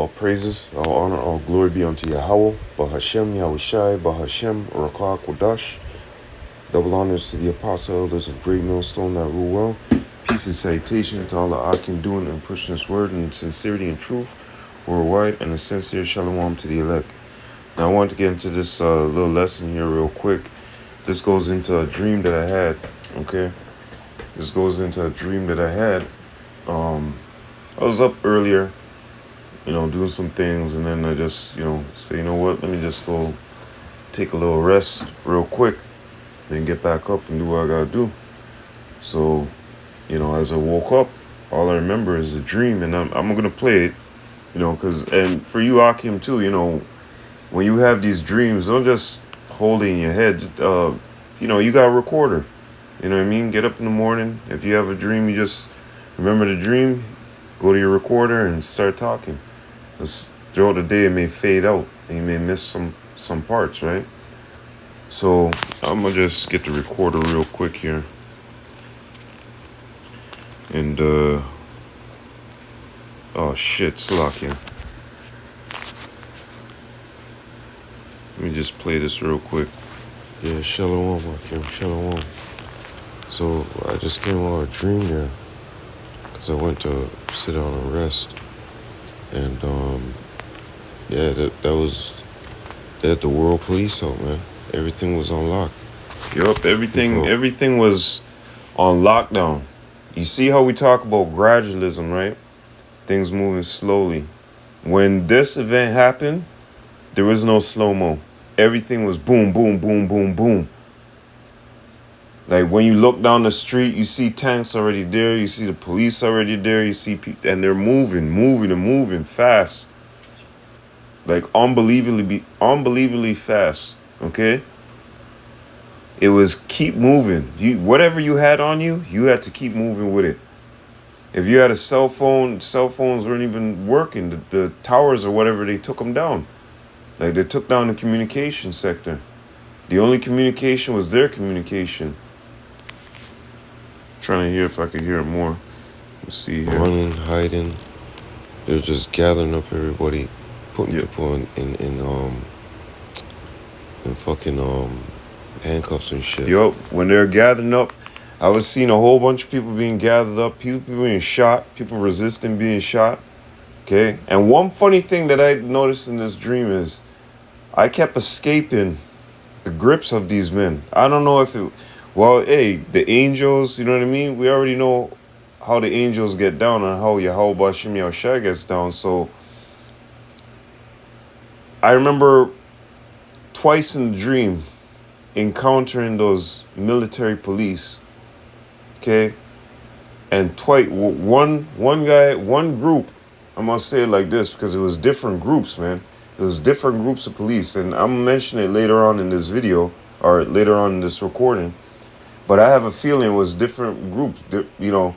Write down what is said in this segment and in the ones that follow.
All praises, all honor, all glory be unto Yahweh, Bahashem, Yahushai, Bahashem, Rakah, Kodash. Double honors to the apostle elders of Great Millstone that rule well. Peace and salutation to all the Akim doing and pushing this word in sincerity and truth worldwide, and a sincere shalom to the elect. Now I want to get into this little lesson here real quick. This goes into a dream that I had, okay? This goes into a dream that I had. I was up earlier, doing some things, and then I just, say, you know what, let me just go take a little rest real quick, then get back up and do what I gotta do. So, as I woke up, all I remember is a dream, and I'm gonna play it, and for you, Akim, too, when you have these dreams, don't just hold it in your head. You got a recorder. You know what I mean? Get up in the morning. If you have a dream, you just remember the dream, go to your recorder and start talking. Because throughout the day, it may fade out and you may miss some parts, right? So I'm going to just get the recorder real quick here. And, oh shit, Slakia. Let me just play this real quick. Yeah, shalom, Akim, shalom. So I just came out of a dream there, because I went to sit down and rest. And that was, they had the world police out, man. Everything was on lock. Yup, everything was on lockdown. You see how we talk about gradualism, right? Things moving slowly. When this event happened, there was no slow-mo. Everything was boom, boom, boom, boom, boom. Like when you look down the street, you see tanks already there. You see the police already there. You see people, and they're moving fast. Like unbelievably fast. Okay. It was keep moving. Whatever you had on you, you had to keep moving with it. If you had a cell phone, cell phones weren't even working. The towers or whatever, they took them down. Like they took down the communication sector. The only communication was their communication. Trying to hear if I could hear it more. Let's see here. Running, hiding. They're just gathering up everybody, putting people in fucking handcuffs and shit. Yup. When they're gathering up, I was seeing a whole bunch of people being gathered up, people being shot, people resisting being shot. Okay. And one funny thing that I noticed in this dream is I kept escaping the grips of these men. I don't know if it. Well, hey, the angels, you know what I mean? We already know how the angels get down and how Yahweh Bashim Yahushai gets down. So I remember twice in the dream encountering those military police. Okay? And twice, one group, I'm going to say it like this because it was different groups, man. It was different groups of police. And I'm going to mention it later on in this video or later on in this recording. But I have a feeling it was different groups. You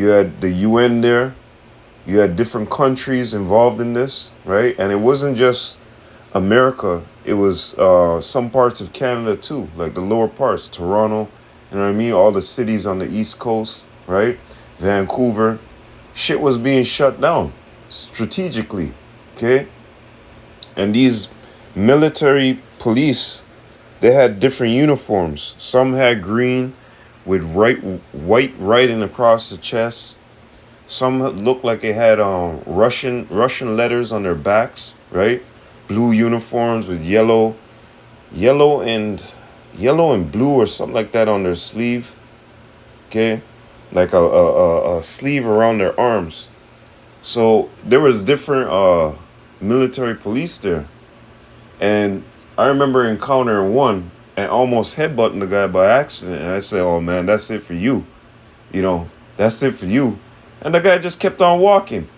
had the UN there. You had different countries involved in this, right? And it wasn't just America. It was some parts of Canada too, like the lower parts, Toronto, you know what I mean? All the cities on the East Coast, right? Vancouver. Shit was being shut down strategically, okay? And these military police, they had different uniforms. Some had green with white writing across the chest. Some looked like they had Russian letters on their backs, right? Blue uniforms with yellow and blue or something like that on their sleeve. Okay, like a sleeve around their arms. So there was different military police there, and I remember encountering one and almost headbutting the guy by accident. And I said, oh, man, that's it for you. That's it for you. And the guy just kept on walking.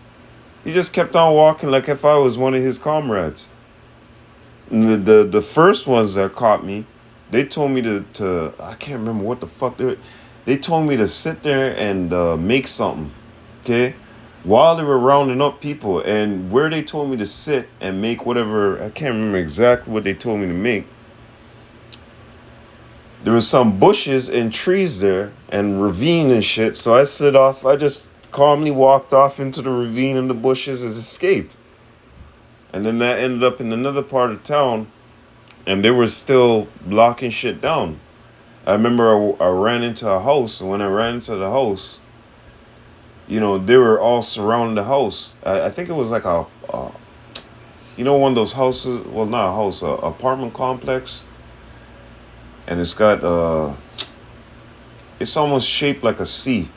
He just kept on walking like if I was one of his comrades. And the first ones that caught me, they told me to I can't remember what the fuck they told me to sit there and make something, okay? While they were rounding up people, and where they told me to sit and make whatever, I can't remember exactly what they told me to make. There was some bushes and trees there and ravine and shit. So I just calmly walked off into the ravine and the bushes and escaped. And then that ended up in another part of town, and they were still blocking shit down. I remember I ran into a house, and when I ran into the house, they were all surrounding the house. I think it was like one of those houses. Well, not a house, a apartment complex, and it's almost shaped like a C,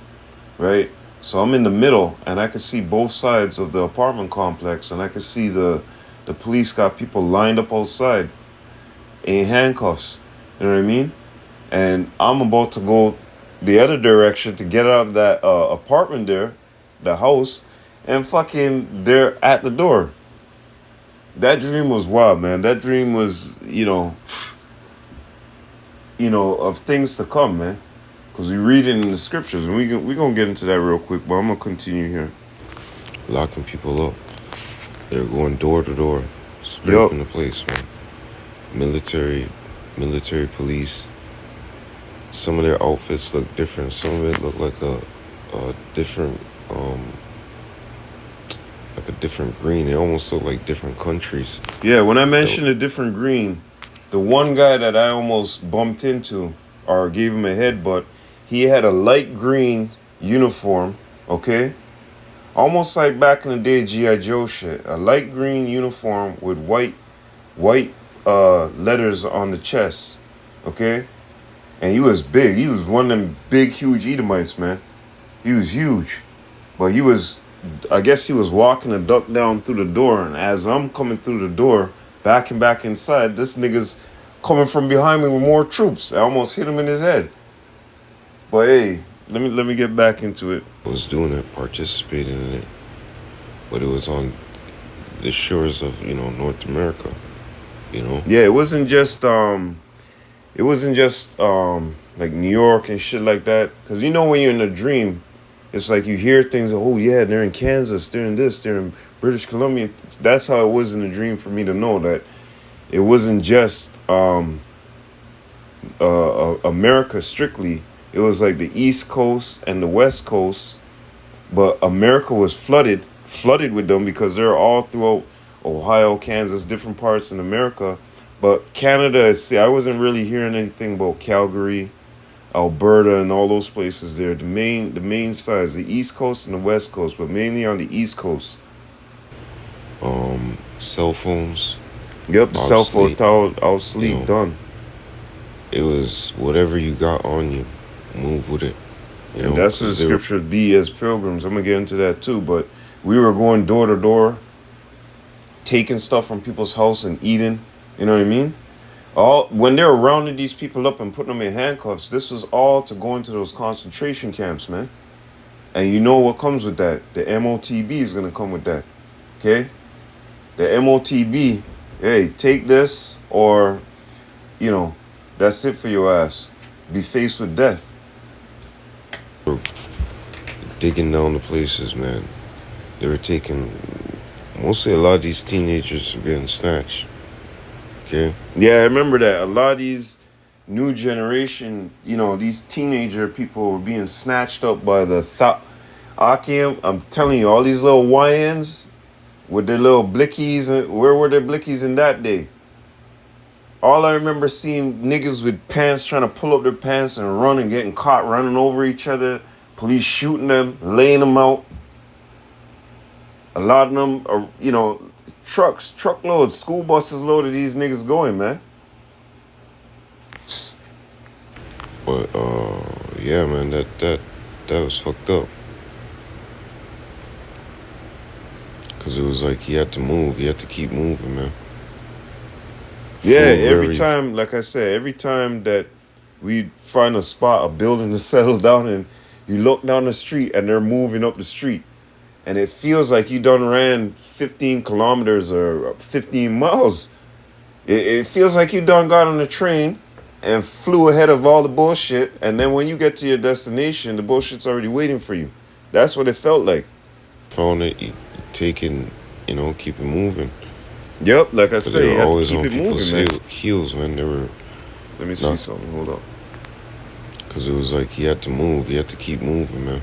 right? So I'm in the middle, and I can see both sides of the apartment complex, and I can see the police got people lined up outside in handcuffs. You know what I mean? And I'm about to go the other direction to get out of that apartment there, the house, and fucking they're at the door. That dream was wild, man. That dream was, of things to come, man. Because we read it in the scriptures, and we gonna get into that real quick, but I'm gonna continue here. Locking people up. They're going door to door, Yup. scraping the place, man. Military police. Some of their outfits look different. Some of it look like a different, like a different green. They almost look like different countries. Yeah, when I mentioned a different green, the one guy that I almost bumped into or gave him a headbutt, he had a light green uniform, okay? Almost like back in the day, G.I. Joe shit. A light green uniform with white letters on the chest, okay? And he was big. He was one of them big, huge Edomites, man. He was huge. But I guess he was walking a duck down through the door. And as I'm coming through the door, backing back inside, this nigga's coming from behind me with more troops. I almost hit him in his head. But hey, let me get back into it. Was doing it, participating in it. But it was on the shores of, North America, Yeah, it wasn't just like New York and shit like that. Because when you're in a dream, it's like you hear things. Oh yeah, they're in Kansas. They're in this. They're in British Columbia. That's how it was in the dream for me to know that it wasn't just America strictly. It was like the East Coast and the West Coast, but America was flooded with them because they're all throughout Ohio, Kansas, different parts in America. But Canada, I wasn't really hearing anything about Calgary, Alberta, and all those places there. The main sides, the East Coast and the West Coast, but mainly on the East Coast. Cell phones. Yep, the cell phone out sleep done. It was whatever you got on you, move with it. And that's what the scripture be as pilgrims. I'm gonna get into that too. But we were going door to door, taking stuff from people's house and eating. You know what I mean? When they were rounding these people up and putting them in handcuffs, this was all to go into those concentration camps, man. And you know what comes with that? The MOTB is gonna come with that. Okay? The MOTB, hey, take this or, that's it for your ass. Be faced with death. Digging down the places, man. They were taking, mostly a lot of these teenagers were getting snatched. Okay? Yeah, I remember that. A lot of these new generation, these teenager people were being snatched up by the Akim. I'm telling you, all these little YNs with their little blickies. Where were their blickies in that day? All I remember seeing niggas with pants trying to pull up their pants and run and getting caught running over each other. Police shooting them, laying them out. A lot of them are, truckloads, school buses loaded these niggas going, man. But yeah, man, that was fucked up. Cause it was like he had to move, he had to keep moving, man. Yeah, every time that we find a spot, a building to settle down in, you look down the street and they're moving up the street. And it feels like you done ran 15 kilometers or 15 miles. It feels like you done got on a train and flew ahead of all the bullshit. And then when you get to your destination, the bullshit's already waiting for you. That's what it felt like. Found it, you taking, keep it moving. Yep, like I said, you have to keep it moving, man. Heels, man. They were. Let me see something. Hold up. Because it was like he had to move. He had to keep moving, man.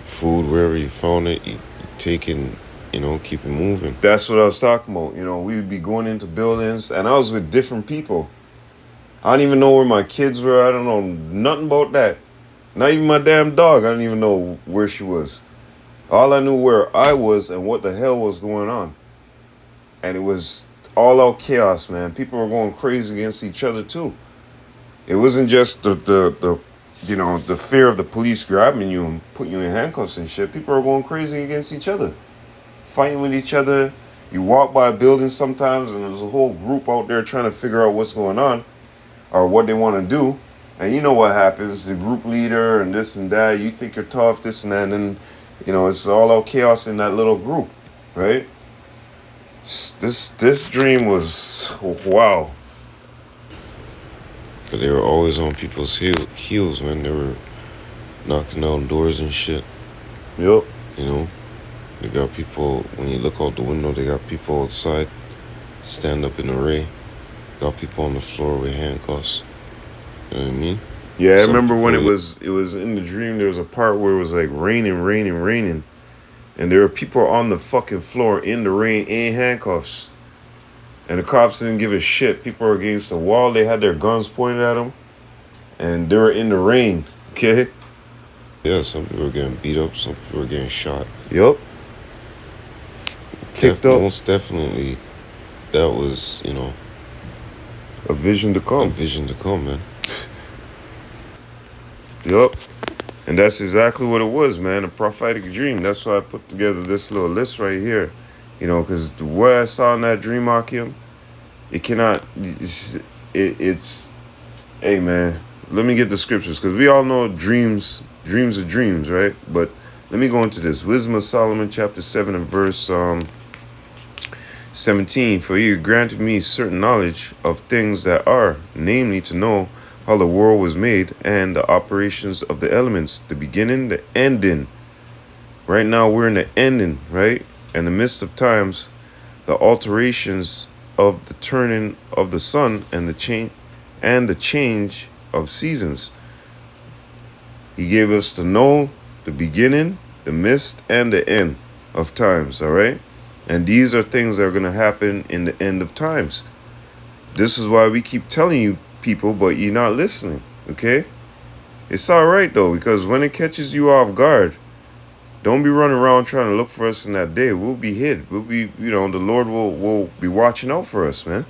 Food, wherever you found it, you taking keep it moving. That's what I was talking about. We would be going into buildings, and I was with different people. I don't even know where my kids were. I don't know nothing about that. Not even my damn dog. I don't even know where she was. All I knew where I was and what the hell was going on. And it was all out chaos, man. People were going crazy against each other too. It wasn't just the fear of the police grabbing you and putting you in handcuffs and shit. People were going crazy against each other, fighting with each other. You walk by a building sometimes and there's a whole group out there trying to figure out what's going on or what they want to do. And you know what happens, the group leader and this and that, you think you're tough, this and that, and then, it's all out chaos in that little group, right? This dream was, wow. But they were always on people's heels, man. They were knocking down doors and shit. Yep. They got people, when you look out the window, they got people outside, stand up in array. Got people on the floor with handcuffs. You know what I mean? Yeah, I remember when it was in the dream, there was a part where it was like raining. And there were people on the fucking floor in the rain in handcuffs. And the cops didn't give a shit. People were against the wall. They had their guns pointed at them. And they were in the rain. Okay? Yeah, some people were getting beat up. Some people were getting shot. Yup. Kicked up. Most definitely, that was, a vision to come. A vision to come, man. Yup. And that's exactly what it was, man. A prophetic dream. That's why I put together this little list right here. Because what I saw in that dream, Akim, it cannot, it's, hey, man, let me get the scriptures. Because we all know dreams are dreams, right? But let me go into this. Wisdom of Solomon, chapter 7 and verse 17. For you granted me certain knowledge of things that are, namely to know how the world was made and the operations of the elements, the beginning, the ending. Right now we're in the ending, right? In the midst of times, the alterations of the turning of the sun and the change of seasons. He gave us to know the beginning, the midst, and the end of times, all right? And these are things that are going to happen in the end of times. This is why we keep telling you people, but you're not listening, okay? It's all right, though, because when it catches you off guard, don't be running around trying to look for us in that day. We'll be hid. We'll be, the Lord will be watching out for us, man.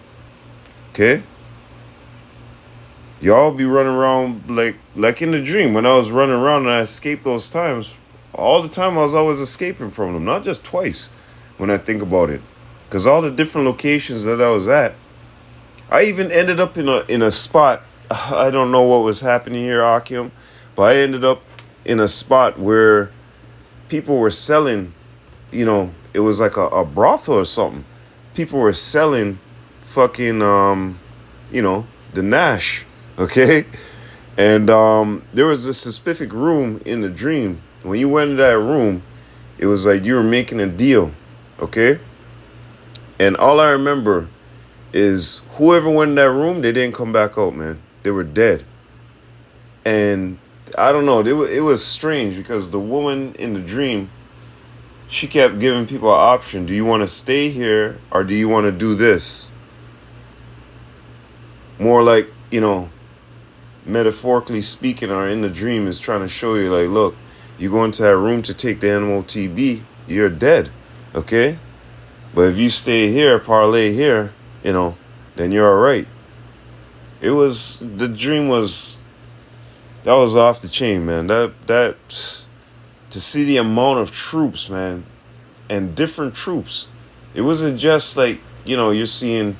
Okay? Y'all be running around like in the dream. When I was running around and I escaped those times, all the time I was always escaping from them. Not just twice when I think about it. Because all the different locations that I was at, I even ended up in a spot. I don't know what was happening here, Akim, but I ended up in a spot where people were selling, it was like a brothel or something. People were selling fucking, the Nash, okay? And there was this specific room in the dream. When you went into that room, it was like you were making a deal, okay? And all I remember is whoever went in that room, they didn't come back out, man. They were dead. And I don't know, it was strange because the woman in the dream, she kept giving people an option. Do you want to stay here or do you want to do this? More like, metaphorically speaking, or in the dream is trying to show you, like, look, you go into that room to take the animal TB, you're dead, okay? But if you stay here, parlay here, then you're all right. The dream was, that was off the chain, man. That to see the amount of troops, man, and different troops. It wasn't just like, you're seeing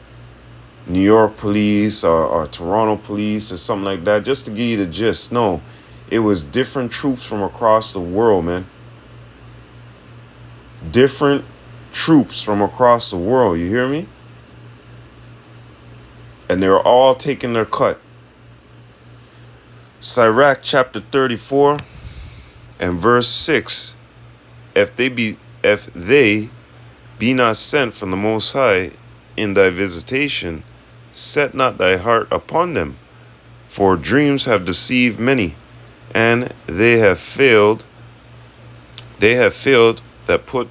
New York police or Toronto police or something like that, just to give you the gist. No, it was different troops from across the world, man. Different troops from across the world, you hear me? And they're all taking their cut. Sirach chapter 34 and verse 6. If they be not sent from the Most High in thy visitation, set not thy heart upon them. For dreams have deceived many, and they have failed that put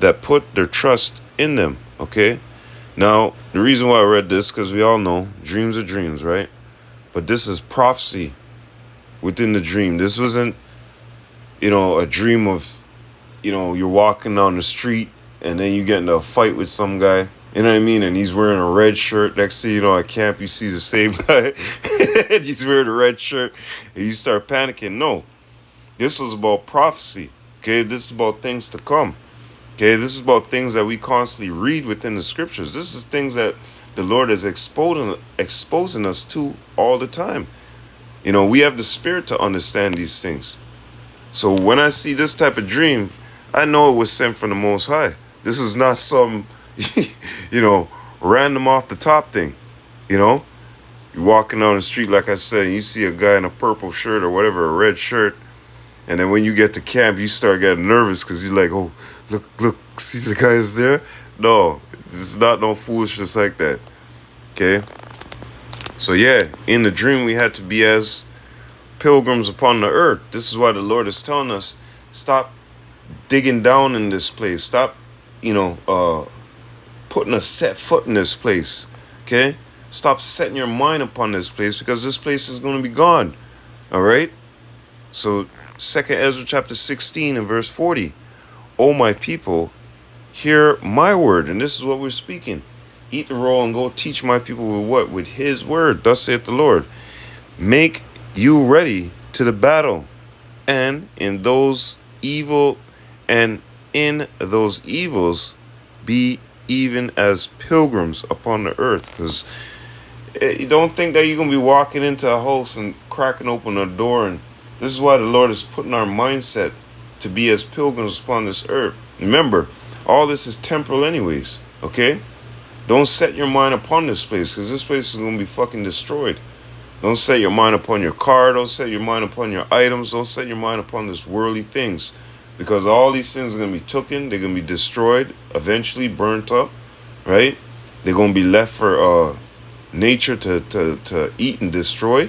that put their trust in them. Okay. Now, the reason why I read this, because we all know dreams are dreams, right? But this is prophecy within the dream. This wasn't, a dream of, you're walking down the street and then you get into a fight with some guy. You know what I mean? And he's wearing a red shirt. Next thing you know, at camp, you see the same guy. And he's wearing a red shirt. And you start panicking. No. This is about prophecy. Okay? This is about things to come. Okay? This is about things that we constantly read within the scriptures. This is things that the Lord is exposing us to all the time. We have the spirit to understand these things. So when I see this type of dream, I know it was sent from the Most High. This is not some, random off the top thing. You're walking down the street, like I said, and you see a guy in a purple shirt or whatever, a red shirt. And then when you get to camp, you start getting nervous because you're like, oh, look, see the guy is there? No, this is not no foolishness like that. Okay? So yeah, in the dream, we had to be as pilgrims upon the earth. This is why the Lord is telling us, stop digging down in this place. Stop, putting a set foot in this place. Okay? Stop setting your mind upon this place, because this place is going to be gone. All right? So 2nd Ezra chapter 16 and verse 40. O my people, hear my word. And this is what we're speaking. Eat the roll and go teach my people with what? With his word. Thus saith the Lord. Make you ready to the battle, and in those evils be even as pilgrims upon the earth. Because you don't think that you're going to be walking into a house and cracking open a door. And this is why the Lord is putting our mindset to be as pilgrims upon this earth. Remember, all this is temporal anyways. Okay? Don't set your mind upon this place, because this place is going to be fucking destroyed. Don't set your mind upon your car. Don't set your mind upon your items. Don't set your mind upon this worldly things. Because all these things are going to be taken. They're going to be destroyed, eventually burnt up, right? They're going to be left for nature to eat and destroy.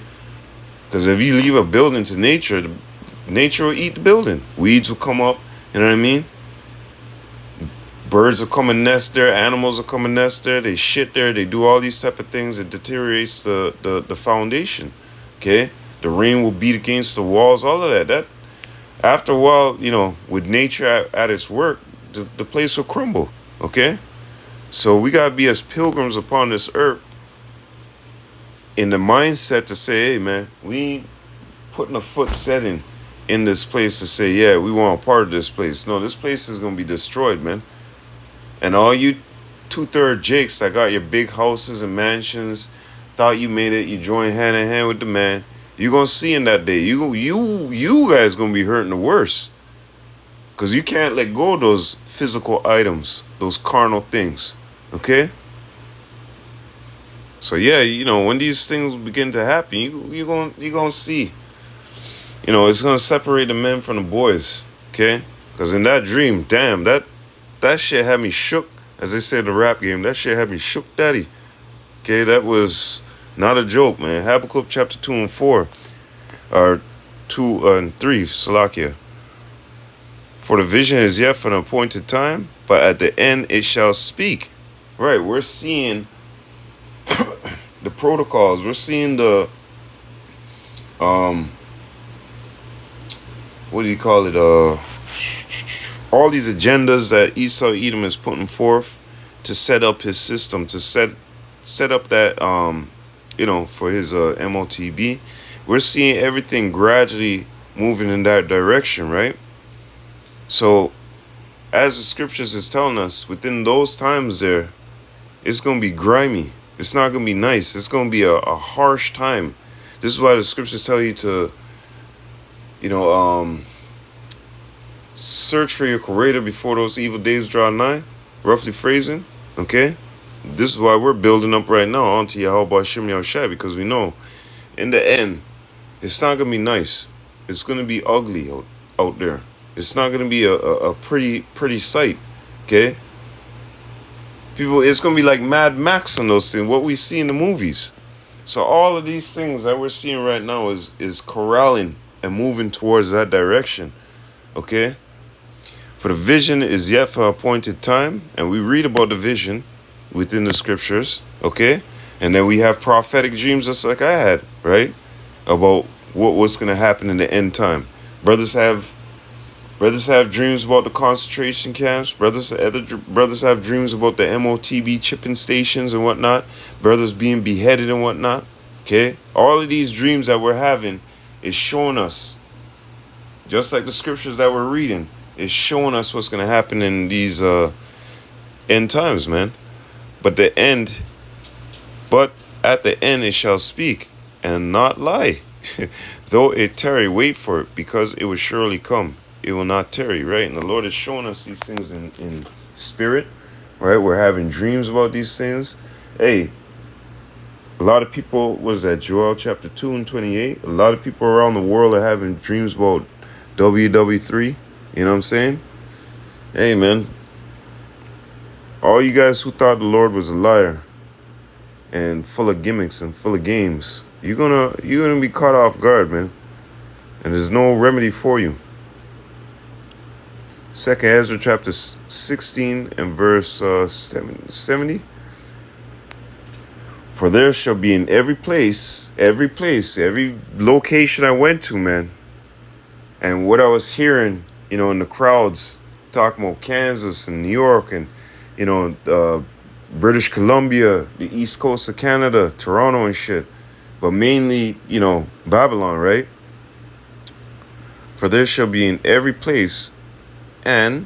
Because if you leave a building to nature, nature will eat the building. Weeds will come up, you know what I mean? Birds will come and nest there. Animals will come and nest there. They shit there. They do all these type of things. It deteriorates the foundation. Okay? The rain will beat against the walls. All of that. That after a while, with nature at its work, the place will crumble. Okay? So we got to be as pilgrims upon this earth in the mindset to say, hey, man, we ain't putting a foot setting in this place to say, yeah, we want a part of this place. No, this place is going to be destroyed, man. And all you 2/3 jakes that got your big houses and mansions, thought you made it, you joined hand in hand with the man, you're going to see in that day. You guys going to be hurting the worst. Because you can't let go of those physical items, those carnal things. Okay? So yeah, when these things begin to happen, you're going to see. It's going to separate the men from the boys. Okay? Because in that dream, damn, that shit had me shook. As they say in the rap game, that shit had me shook, daddy. Okay, that was not a joke, man. Habakkuk chapter 2 and 4. Or 2 and 3, Salakia. For the vision is yet for an appointed time, but at the end it shall speak. Right, we're seeing the protocols. We're seeing the, what do you call it, all these agendas that Esau Edom is putting forth to set up his system, to set up that, for his MOTB. We're seeing everything gradually moving in that direction, right? So, as the scriptures is telling us, within those times there, it's going to be grimy. It's not going to be nice. It's going to be a harsh time. This is why the scriptures tell you to, search for your creator before those evil days draw nigh, roughly phrasing, okay? This is why we're building up right now onto Yahweh Hashem Yahushua, because we know in the end, it's not going to be nice. It's going to be ugly out there. It's not going to be a pretty sight, okay? People, it's going to be like Mad Max and those things, what we see in the movies. So all of these things that we're seeing right now is corralling and moving towards that direction, okay? For the vision is yet for appointed time, and we read about the vision within the scriptures, okay? And then we have prophetic dreams just like I had, right? About what's going to happen in the end time. Brothers have dreams about the concentration camps. Brothers have dreams about the MOTB chipping stations and whatnot. Brothers being beheaded and whatnot. Okay? All of these dreams that we're having is showing us, just like the scriptures that we're reading, is showing us what's going to happen in these end times, man. But at the end it shall speak and not lie. Though it tarry, wait for it, because it will surely come. It will not tarry, right? And the Lord is showing us these things in spirit, right? We're having dreams about these things. Hey, a lot of people, was that Joel chapter 2 and 28? A lot of people around the world are having dreams about WW3. You know what I'm saying? Hey, man. All you guys who thought the Lord was a liar and full of gimmicks and full of games, you're gonna be caught off guard, man. And there's no remedy for you. 2nd Ezra chapter 16 and verse 70. For there shall be in every place, every location I went to, man. And what I was hearing, in the crowds talking about Kansas and New York and, British Columbia, the east coast of Canada, Toronto and shit. But mainly, Babylon, right? For there shall be in every place and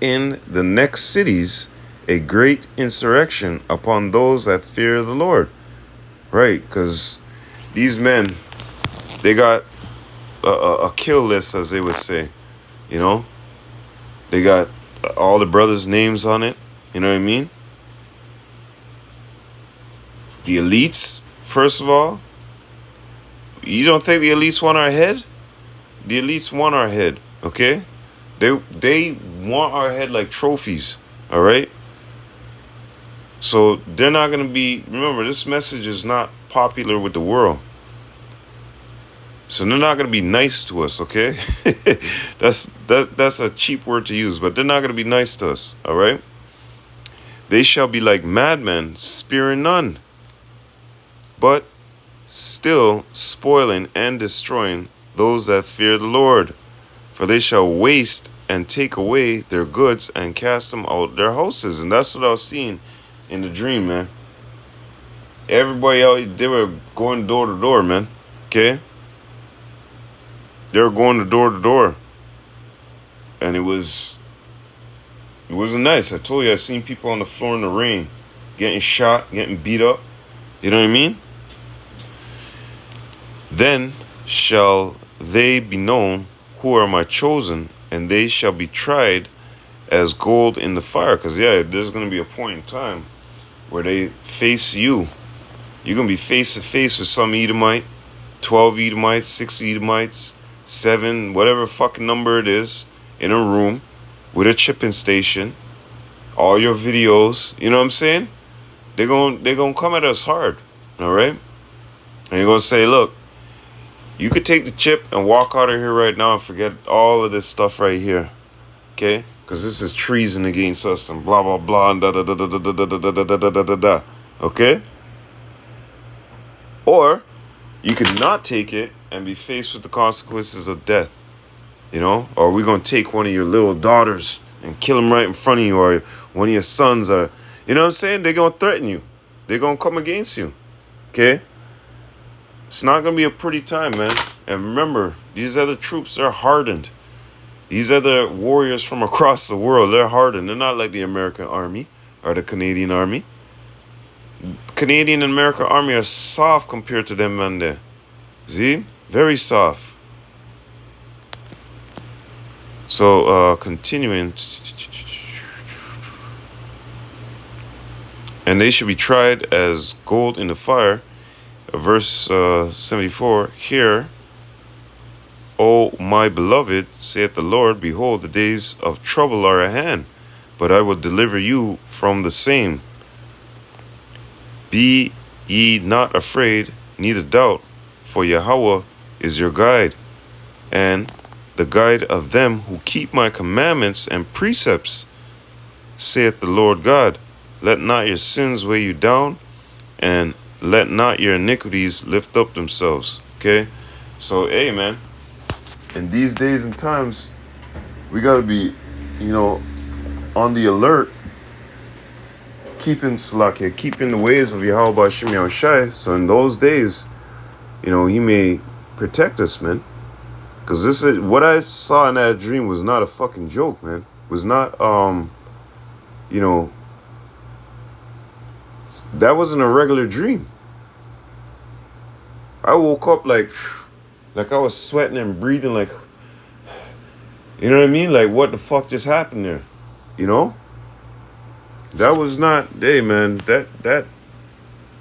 in the next cities a great insurrection upon those that fear the Lord. Right? Because these men, they got a kill list, as they would say. They got all the brothers' names on it. You know what I mean? The elites, first of all. You don't think the elites want our head? The elites want our head, okay? They want our head like trophies, all right? So they're not going to be... Remember, this message is not popular with the world. So they're not going to be nice to us, okay? That's a cheap word to use, but they're not going to be nice to us, all right? They shall be like madmen, sparing none, but still spoiling and destroying those that fear the Lord. For they shall waste and take away their goods and cast them out their houses. And that's what I was seeing in the dream, man. Everybody out, they were going door to door, man. Okay? They were going door to door. And it wasn't nice. I told you, I seen people on the floor in the rain, getting shot, getting beat up. You know what I mean? Then shall they be known who are my chosen, and they shall be tried as gold in the fire. Because, there's going to be a point in time where they face you. You're going to be face to face with some Edomite, 12 Edomites, 6 Edomites, 7, whatever fucking number it is, in a room with a chipping station, all your videos, you know what I'm saying? They're gonna come at us hard, all right? And you're going to say, look, you could take the chip and walk out of here right now and forget all of this stuff right here, okay? Because this is treason against us and blah, blah, blah, and da-da-da-da-da-da-da-da-da-da-da-da, okay? Or you could not take it and be faced with the consequences of death, Or we're going to take one of your little daughters and kill them right in front of you, or one of your sons, or, you know what I'm saying? They're going to threaten you. They're going to come against you, okay? It's not going to be a pretty time, man. And remember, these other troops, they're hardened. These other warriors from across the world, they're hardened. They're not like the American army or the Canadian army. Canadian and American army are soft compared to them, man, there. See? Very soft. So, continuing. And they should be tried as gold in the fire. Verse 74. Here, O my beloved, saith the Lord, behold, the days of trouble are at hand, but I will deliver you from the same. Be ye not afraid, neither doubt, for Yahweh is your guide, and the guide of them who keep my commandments and precepts, saith the Lord God. Let not your sins weigh you down, and let not your iniquities lift up themselves. Okay? So, hey, man, in these days and times, we got to be, on the alert, keeping the ways of Yahweh Shem Yahushai. So in those days, he may protect us, man. Because this is what I saw in that dream was not a fucking joke, man. It was not, that wasn't a regular dream. I woke up like I was sweating and breathing like, you know what I mean? Like, what the fuck just happened there? That was not, hey, man, that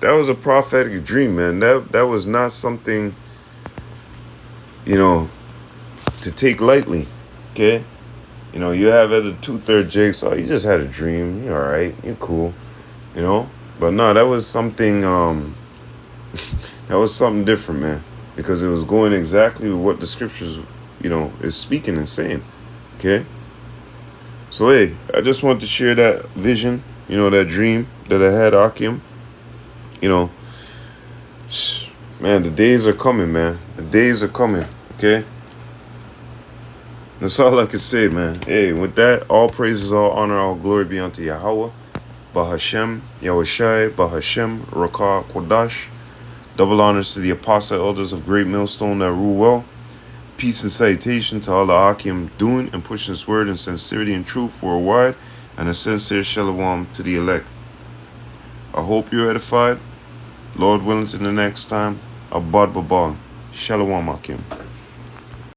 was a prophetic dream, man. That was not something, to take lightly, okay? You have other 2/3 jakes, oh, you just had a dream, you're all right, you're cool, But no, that was something, that was something different, man, because it was going exactly with what the scriptures, is speaking and saying, okay? So, hey, I just want to share that vision, that dream that I had, Akim. Man, the days are coming, man. The days are coming, okay? That's all I can say, man. Hey, with that, all praises, all honor, all glory be unto Yahweh, Bahashem, Yahushai, Bahashem, Rakah, Kodash. Double honors to the apostle elders of Great Millstone that rule well. Peace and salutation to all the Akim doing and pushing this word in sincerity and truth worldwide, and a sincere shalom to the elect. I hope you're edified. Lord willing, to the next time. Abad Babal. Shalom Akim.